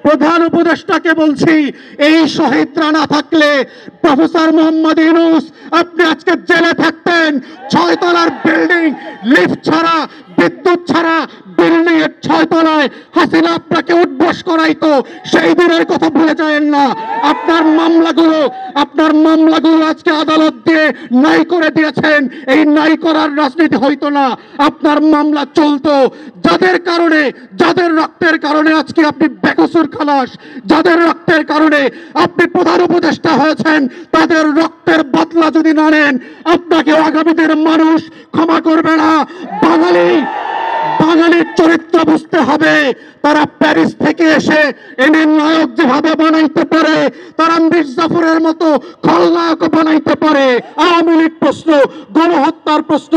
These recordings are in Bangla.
প্রধান উপদেষ্টাকে বলছি, এই শহীদরা না থাকলে প্রফেসর মোহাম্মদ ইউনূস আপনি আজকে জেলে থাকতেন। 6 তলার বিল্ডিং, লিফট ছাড়া, বিদ্যুৎ ছাড়া বিল্ডিং এর 6 তলায় হাসিনা আপনাকে উঠবস করাইতো। সেই দিনের কথা ভুলে যাবেন না। আপনার মামলাগুলো আজকে আদালত দিয়ে নাই করে দিয়েছেন। এই নাই করার রাজনীতি হইতো না, আপনার মামলা চলতো। যাদের রক্তের কারণে আজকে আপনি বেকসুর খালাস, যাদের রক্তের কারণে আপনি প্রধান উপদেষ্টা হয়েছেন, তাদের রক্তের বদলা যদি না নেন, আপনাকে আগামী দিনের মানুষ ক্ষমা করবে না। বাঙালির চরিত্র বুঝতে হবে। তারা প্যারিস থেকে এসে এনে নায়ক যেভাবে বানাইতে পারে, তারা মির্জাফরের মতো খলনায়ক বানাইতে পারে। আওয়ামী লীগ প্রশ্ন, গণহত্যার প্রশ্ন,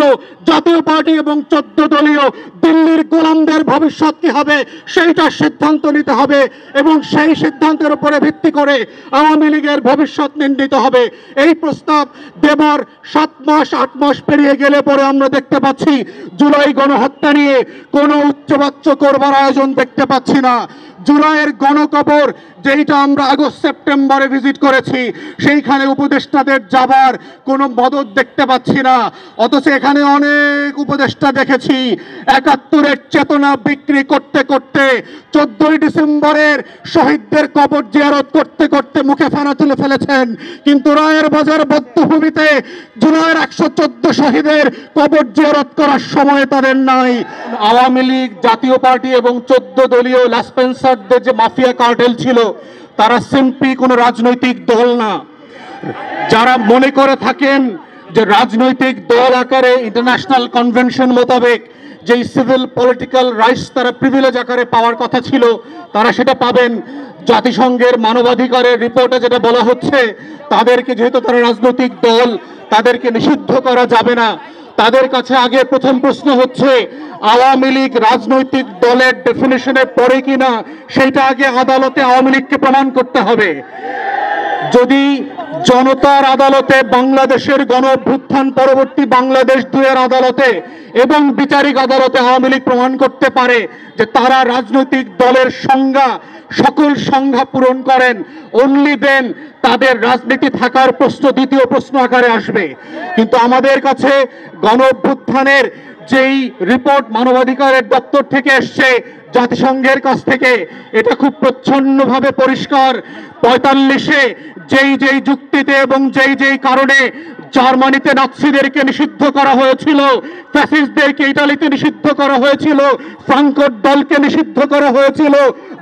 জাতীয় পার্টি এবং 14 দলীয় দিল্লির গোলামদের ভবিষ্যৎ কি হবে সেইটা সিদ্ধান্ত নিতে হবে, এবং সেই সিদ্ধান্তের উপরে ভিত্তি করে আওয়ামী লীগের ভবিষ্যৎ নির্ণীত হবে। এই প্রস্তাব দেবার 7 মাস 8 মাস পেরিয়ে গেলে পরে আমরা দেখতে পাচ্ছি জুলাই গণহত্যা নিয়ে কোনো উচ্চবাচ্য করবার আয়োজন দেখতে পাচ্ছি না। জুলাইয়ের গণকবর যেটা আমরা আগস্ট সেপ্টেম্বরে ভিজিট করেছি, সেইখানে উপদেষ্টাদের যাবার কোনো মদত দেখতে পাচ্ছি না। অথচ এখানে অনেক উপদেষ্টা দেখেছি 71-এর চেতনা বিক্রি করতে করতে 14ই ডিসেম্বরের শহীদদের কবর জিয়ারত করতে করতে মুখে ফেনা তুলে ফেলেছেন। কিন্তু রায়ের বাজার বধ্যভূমিতে জুলাইয়ের 114 শহীদের কবর জিয়ারত করার সময় তাদের নাই। আওয়ামী লীগ, জাতীয় পার্টি এবং 14 দলীয় লাসপেন্সারদের যে মাফিয়া কার্টেল ছিল, তারা সিম্পলি কোনো রাজনৈতিক দল না। যারা মনে করে থাকেন যে রাজনৈতিক দল আকারে ইন্টারন্যাশনাল কনভেনশন মোতাবেক যেই সিভিল পলিটিক্যাল রাইটস তারা প্রিভিলেজ আকারে পাওয়ার কথা ছিল, তারা সেটা পাবেন। জাতিসংঘের মানবাধিকারের রিপোর্টে যেটা বলা হচ্ছে, তাদেরকে যেহেতু তারা রাজনৈতিক দল, তাদেরকে নিষিদ্ধ করা যাবে না। তাদের কাছে আগে প্রথম প্রশ্ন হচ্ছে আওয়ামী লীগ রাজনৈতিক দলের ডেফিনিশনে পড়ে কিনা, সেইটা আগে আদালতে আওয়ামী লীগকে প্রমাণ করতে হবে। যদি জনতার আদালতে, বাংলাদেশের গণঅভ্যুত্থান পরবর্তী বাংলাদেশ 2-এর আদালতে এবং বিচারিক আদালতে আওয়ামী লীগ প্রমাণ করতে পারে যে তারা রাজনৈতিক দলের সংজ্ঞা, সকল সংজ্ঞা পূরণ করেন, অনলি দেন তাদের রাজনীতি থাকার প্রশ্ন দ্বিতীয় প্রশ্ন আকারে আসবে। কিন্তু আমাদের কাছে গণঅভ্যুত্থানের যেই রিপোর্ট মানবাধিকারের দপ্তর থেকে এসছে, জাতিসংঘের কাছ থেকে, এটা খুব প্রচ্ছন্নভাবে পরিষ্কার। 45-এ যেই যুক্তিতে এবং যেই কারণে জার্মানিতে নাৎসিদেরকে নিষিদ্ধ করা হয়েছিল, ফ্যাসিস্টদেরকে ইতালিতে নিষিদ্ধ করা হয়েছিল, ফ্রাঙ্কোর দলকে নিষিদ্ধ করা হয়েছিল,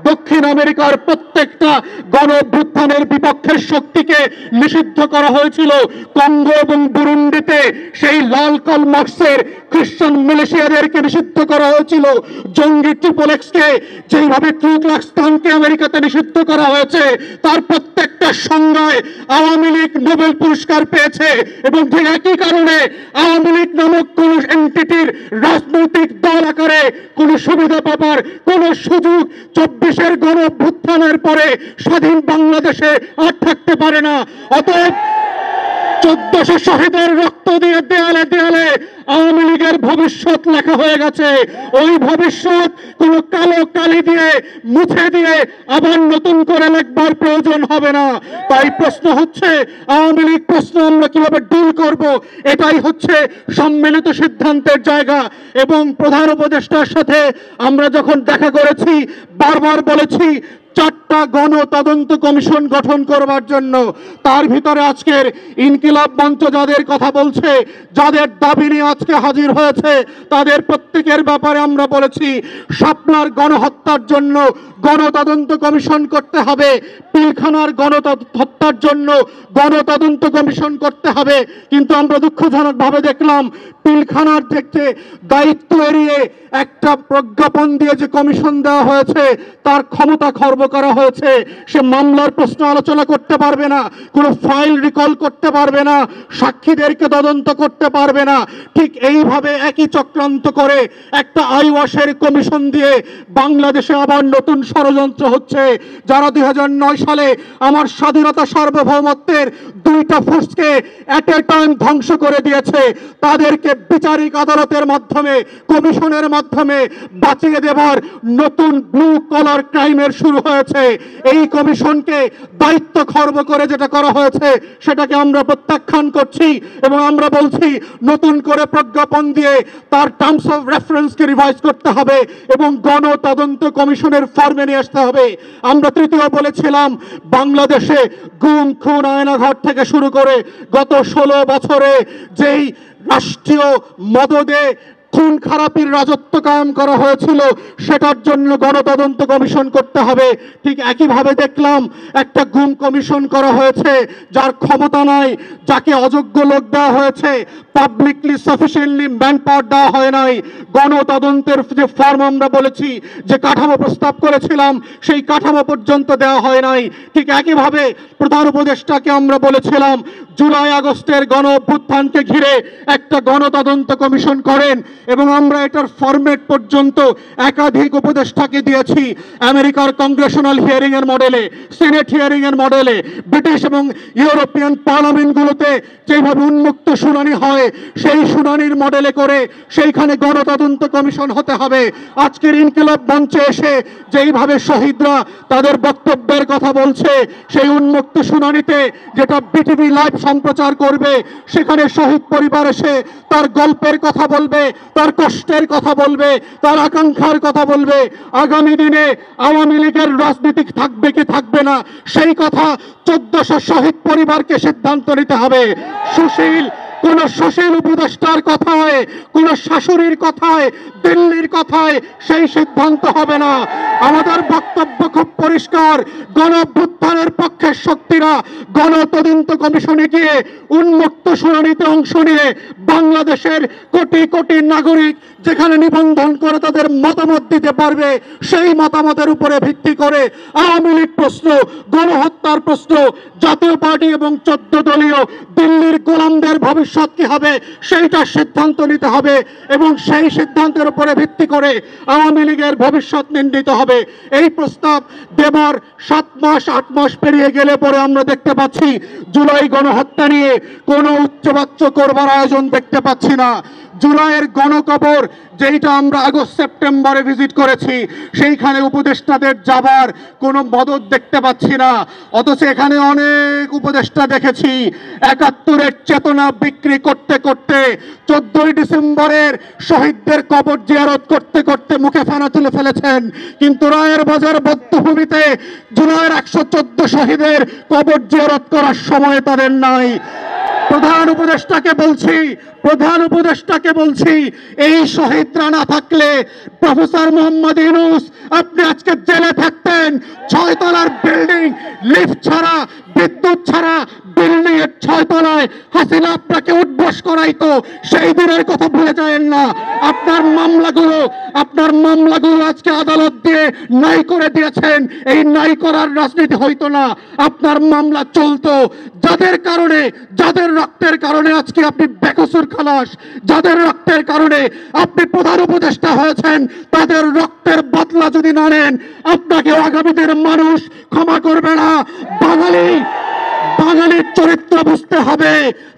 দক্ষিণ আমেরিকার প্রত্যেকটা গণঅভ্যুত্থানের বিপক্ষের শক্তিকে নিষিদ্ধ করা হয়েছিল। কঙ্গো এবং বুরুন্ডিতে সেই লাল কলমার্কসের খ্রিস্টান মিলিশিয়াদেরকে নিষিদ্ধ করা হয়েছিল। জঙ্গি ট্রিপলেক্সকে যেইভাবে ক্লু ক্লাক্স ক্লানকে আমেরিকাতে নিষিদ্ধ করা হয়েছে, তার প্রত্যেকটা সংজ্ঞায় আওয়ামী লীগ নোবেল পুরস্কার পেয়েছে। এবং ঠিক একই কারণে আওয়ামী লীগ নামক কোন এন্টিটির রাজনৈতিক দল আকারে কোন সুবিধা পাবার কোন সুযোগ 24-এর গণঅভ্যুত্থানের পরে স্বাধীন বাংলাদেশে আর থাকতে পারে না। অতএব 1400 শহীদের রক্ত দিয়ে দেয়ালে দেয়ালে আওয়ামী লীগের ভবিষ্যৎ লেখা হয়ে গেছে। ওই ভবিষ্যৎ কোনো কালো কালি দিয়ে মুছে দিয়ে আবার নতুন করে লেখবার প্রয়োজন হবে না। তাই প্রশ্ন হচ্ছে আওয়ামী লীগ প্রশ্ন আমরা কিভাবে ডিল করব, এটাই হচ্ছে সম্মিলিত সিদ্ধান্তের জায়গা। এবং প্রধান উপদেষ্টার সাথে আমরা যখন দেখা করেছি, বারবার বলেছি 4টা গণ তদন্ত কমিশন গঠন করবার জন্য। তার ভিতরে আজকের ইনকিলাব মঞ্চ যাদের কথা বলছে, যাদের দাবি নিয়ে আজকে হাজির হয়েছে, তাদের প্রত্যেকের ব্যাপারে আমরা বলেছি শাপলার গণহত্যার জন্য গণতদন্ত কমিশন করতে হবে, পিলখানার গণহত্যার জন্য গণতদন্ত কমিশন করতে হবে। কিন্তু আমরা দুঃখজনকভাবে দেখলাম পিলখানার থেকে দায়িত্ব এড়িয়ে একটা প্রজ্ঞাপন দিয়ে যে কমিশন দেওয়া হয়েছে, তার ক্ষমতা খর্ব করা হয়েছে। সে মামলার প্রশ্ন আলোচনা করতে পারবে না, কোনো ফাইল রিকল করতে পারবে না, সাক্ষীদেরকে তদন্ত করতে পারবে না। ঠিক এইভাবে একই চক্রান্ত করে একটা আইওয়াশের কমিশন দিয়ে বাংলাদেশে আবার নতুন ষড়যন্ত্র হচ্ছে। যারা 2009 সালে আমার স্বাধীনতা সার্বভৌমত্বের 2টা ফোর্সকে এট এ টাইম ধ্বংস করে দিয়েছে, তাদেরকে বিচারিক আদালতের মাধ্যমে, কমিশনের মাধ্যমে বাঁচিয়ে দেবার নতুন ব্লু কলার ক্রাইমের শুরু হয়েছে। হয়েছে। এই কমিশনকে দায়িত্ব খর্ব করে যেটা করা হয়েছে সেটাকে আমরা প্রত্যাখ্যান করছি এবং আমরা বলছি নতুন করে প্রজ্ঞাপন দিয়ে তার টার্মস অফ রেফারেন্সকে রিভাইজ করতে হবে এবং গণতদন্ত কমিশনের ফর্মে নিয়ে আসতে হবে। আমরা তৃতীয় বলেছিলাম বাংলাদেশে গুম খুন আয়নাঘর থেকে শুরু করে গত 16 বছরে যেই রাষ্ট্রীয় মদদে খুন খারাপির রাজত্ব কায়েম করা হয়েছিল সেটার জন্য গণতদন্ত কমিশন করতে হবে। ঠিক একইভাবে দেখলাম একটা গুম কমিশন করা হয়েছে যার ক্ষমতা নাই, যাকে অযোগ্য লোক দেওয়া হয়েছে, পাবলিকলি সাফিসিয়েন্টলি ম্যান পাওয়ার দেওয়া হয় নাই। গণতদন্তের যে ফর্ম আমরা বলেছি, যে কাঠামো প্রস্তাব করেছিলাম সেই কাঠামো পর্যন্ত দেওয়া হয় নাই। ঠিক একইভাবে প্রধান উপদেষ্টাকে আমরা বলেছিলাম জুলাই আগস্টের গণ অভ্যুত্থানকে ঘিরে একটা গণতদন্ত কমিশন করেন এবং আমরা এটার ফরম্যাট পর্যন্ত একাধিক উপদেষ্টাকে দিয়েছি। আমেরিকার কংগ্রেশনাল হিয়ারিং এর মডেলে, সিনেট হিয়ারিং এর মডেলে, ব্রিটিশ এবং ইউরোপিয়ান পার্লামেন্টগুলোতে যেভাবে উন্মুক্ত শুনানি হয় সেই শুনানির মডেলে করে সেইখানে গণতদন্ত কমিশন হতে হবে। আজকের ইনকিলাব মঞ্চে এসে যেইভাবে শহীদরা তাদের বক্তব্যের কথা বলছে, সেই উন্মুক্ত শুনানিতে যেটা বিটিভি লাইভ সম্প্রচার করবে সেখানে শহীদ পরিবার এসে তার গল্পের কথা বলবে, তার কষ্টের কথা বলবে, তার আকাঙ্ক্ষার কথা বলবে। আগামী দিনে আওয়ামী লীগের রাজনীতি থাকবে কি থাকবে না সেই কথা 1400 শহীদ পরিবারকে সিদ্ধান্ত নিতে হবে। কোন সুশীল উপদেষ্টার কথায়, কোন শাশুড়ির কথায়, দিল্লির কথায় সেই সিদ্ধান্ত হবে না। আমাদের বক্তব্য খুব পরিষ্কার, গণ অভ্যুত্থানের পক্ষের শক্তিরা গণতদন্ত কমিশনে গিয়ে উন্মুক্ত শুনানিতে অংশ নিয়ে বাংলাদেশের কোটি কোটি নাগরিক যেখানে নিবন্ধন করে তাদের মতামত দিতে পারবে, সেই মতামতের উপরে ভিত্তি করে আওয়ামী লীগ প্রশ্ন, গণহত্যার প্রশ্ন, জাতীয় পার্টি এবং 14 দলীয় দিল্লির গোলামদের ভবিষ্যৎ কি হবে সেইটা সিদ্ধান্ত নিতে হবে এবং সেই সিদ্ধান্তের উপরে ভিত্তি করে আওয়ামী লীগের ভবিষ্যৎ নির্ণীত হবে। এই প্রস্তাব দেবার 7 মাস 8 মাস পেরিয়ে গেলে পরে আমরা দেখতে পাচ্ছি জুলাই গণহত্যা নিয়ে কোনো উচ্চবাচ্য করবার আয়োজন দেখতে পাচ্ছি না। জুলাইয়ের গণকবর যেটা আমরা আগস্ট সেপ্টেম্বরে ভিজিট করেছি সেইখানে উপদেষ্টাদের যাবার কোনো মদত দেখতে পাচ্ছি না, অথচ এখানে অনেক উপদেষ্টা দেখেছি 71-এর চেতনা বিক্রি করতে করতে 14ই ডিসেম্বরের শহীদদের কবর জিয়ারত করতে করতে মুখে ফেনা তুলে ফেলেছেন, কিন্তু রায়ের বাজার বধ্যভূমিতে জুলাইয়ের 114 শহীদের কবর জিয়ারত করার সময় তাদের নাই। প্রধান উপদেষ্টাকে বলছি এই শহীদরা না থাকলে প্রফেসর মোহাম্মদ ইউনূস আপনি আজকে জেলে থাকতেন। 6 তলার বিল্ডিং, লিফট ছাড়া, বিদ্যুৎ ছাড়া বিল্ডিং এর 6 তলায় হাসিনা আপনাকে উঠবস করাইতো, সেই দিনের কথা ভুলে যাবেন না। আপনার মামলাগুলো আজকে আদালত দিয়ে নাই করে দিয়েছেন, এই নাই করার রাজনীতি হইতো না, আপনার মামলা চলতো। যাদের রক্তের কারণে আজকে আপনি বেকসুর খালাস, যাদের রক্তের কারণে আপনি প্রধান উপদেষ্টা হয়েছেন, তাদের রক্তের বদলা যদি না নেন আপনাকে আগামী দিনের মানুষ ক্ষমা করবে না। বাঙালির চরিত্র বুঝতে হবে।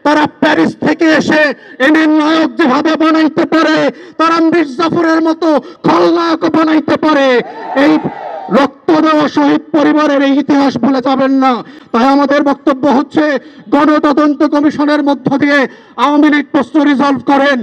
তারা প্যারিস থেকে এসে এনে নায়ক যেভাবে বানাইতে পারে, তারা মীর জাফরের মতো খলনায়ক বানাইতে পারে। এই রক্ত দেওয়া শহীদ পরিবারের এই ইতিহাস ভুলে যাবেন না। তাই আমাদের বক্তব্য হচ্ছে গণতদন্ত কমিশনের মধ্য দিয়ে আওয়ামী লীগ প্রশ্ন রিজলভ করেন।